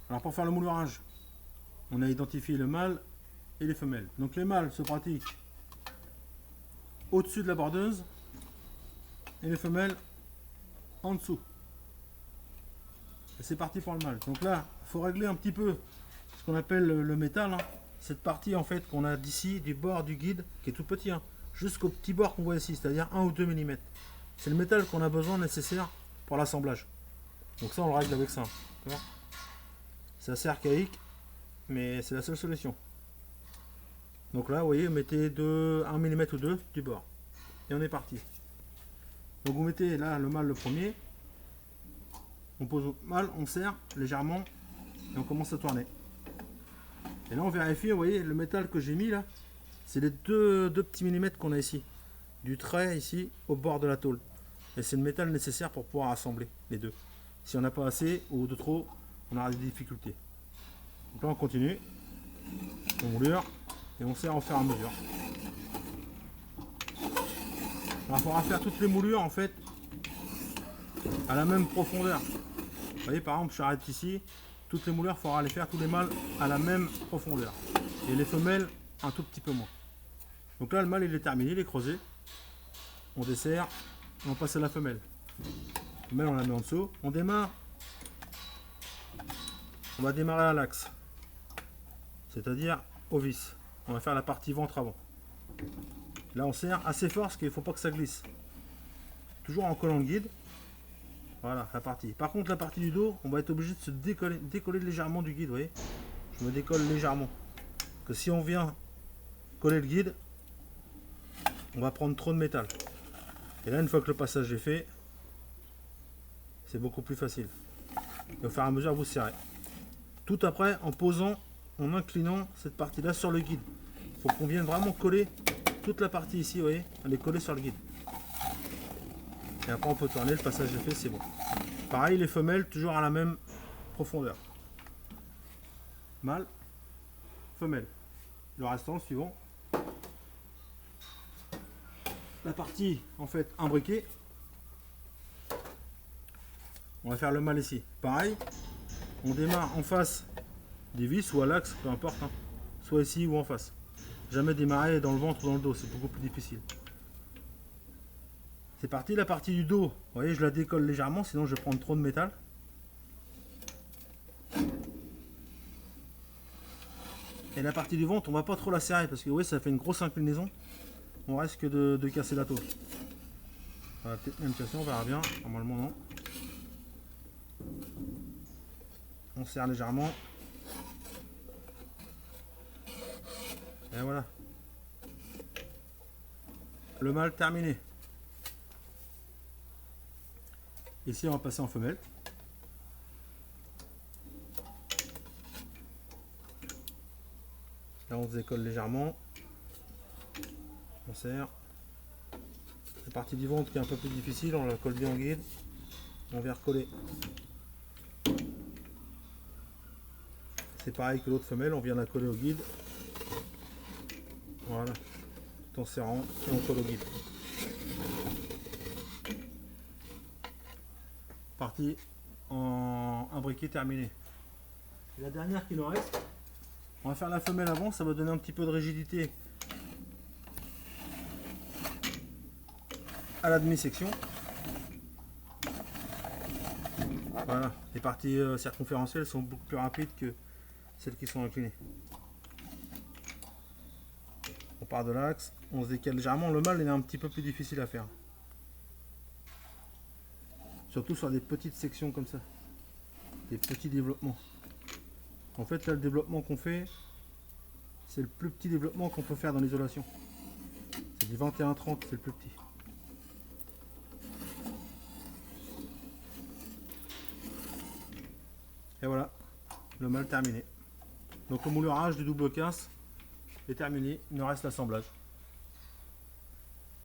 Alors pour faire le moulurage, on a identifié le mâle et les femelles. Donc les mâles se pratiquent au-dessus de la bordeuse et les femelles en dessous. Et c'est parti pour le mâle. Donc là, il faut régler un petit peu ce qu'on appelle le métal. Hein. Cette partie en fait qu'on a d'ici, du bord du guide, qui est tout petit, hein, jusqu'au petit bord qu'on voit ici, c'est-à-dire 1 ou 2 mm. C'est le métal qu'on a besoin nécessaire pour l'assemblage. Donc ça, on le règle avec ça. C'est assez archaïque, mais c'est la seule solution. Donc là, vous voyez, vous mettez 1 mm ou 2 du bord. Et on est parti. Donc vous mettez là le mâle le premier. On pose au mâle, on serre légèrement et on commence à tourner. Et là on vérifie, vous voyez, le métal que j'ai mis là, c'est les deux petits millimètres qu'on a ici. Du trait ici au bord de la tôle. Et c'est le métal nécessaire pour pouvoir assembler les deux. Si on n'a pas assez ou de trop, on aura des difficultés. Donc là on continue. On moulure et on serre au fur et à mesure. Alors il faudra faire toutes les moulures en fait à la même profondeur. Vous voyez par exemple je arrête ici, toutes les moulures il faudra les faire tous les mâles à la même profondeur. Et les femelles un tout petit peu moins. Donc là le mâle il est terminé, il est creusé. On dessert et on passe à la femelle. La femelle on la met en dessous. On démarre. On va démarrer à l'axe. C'est-à-dire au vis. On va faire la partie ventre avant. Là on serre assez fort parce qu'il ne faut pas que ça glisse. Toujours en collant le guide. Voilà la partie. Par contre la partie du dos, on va être obligé de se décoller légèrement du guide, vous voyez. Je me décolle légèrement. Que si on vient coller le guide, on va prendre trop de métal. Et là une fois que le passage est fait, c'est beaucoup plus facile. Et au fur et à mesure vous serrez. Tout après en posant, en inclinant cette partie là sur le guide. Il faut qu'on vienne vraiment coller toute la partie ici, vous voyez, elle est collée sur le guide. Et après on peut tourner, le passage est fait, c'est bon. Pareil les femelles, toujours à la même profondeur. Mâle, femelle. Le restant, le suivant. La partie en fait imbriquée. On va faire le mâle ici. Pareil, on démarre en face des vis ou à l'axe, peu importe. Hein. Soit ici ou en face. Jamais démarrer dans le ventre ou dans le dos, c'est beaucoup plus difficile. C'est parti, la partie du dos, vous voyez, je la décolle légèrement, sinon je vais prendre trop de métal. Et la partie du ventre, on va pas trop la serrer, parce que vous voyez, ça fait une grosse inclinaison. On risque de casser la tôle. Ça va peut-être même casser, on verra bien. Normalement, non. On serre légèrement. Et voilà. Le mâle terminé. Ici, on va passer en femelle. Là, on se décolle légèrement. On serre. La partie du ventre qui est un peu plus difficile, on la colle bien en guide. On vient recoller. C'est pareil que l'autre femelle, on vient la coller au guide. Voilà. Tout en serrant et on colle au guide. Partie en imbriqué terminé. Et la dernière qui nous reste, on va faire la femelle avant, ça va donner un petit peu de rigidité à la demi-section. Voilà, les parties circonférentielles sont beaucoup plus rapides que celles qui sont inclinées. On part de l'axe, on se décale légèrement. Le mâle il est un petit peu plus difficile à faire. Surtout sur des petites sections comme ça. Des petits développements. En fait là le développement qu'on fait, c'est le plus petit développement qu'on peut faire dans l'isolation. C'est du 21-30, c'est le plus petit. Et voilà, le mâle terminé. Donc le moulurage du double quinze est terminé, il nous reste l'assemblage.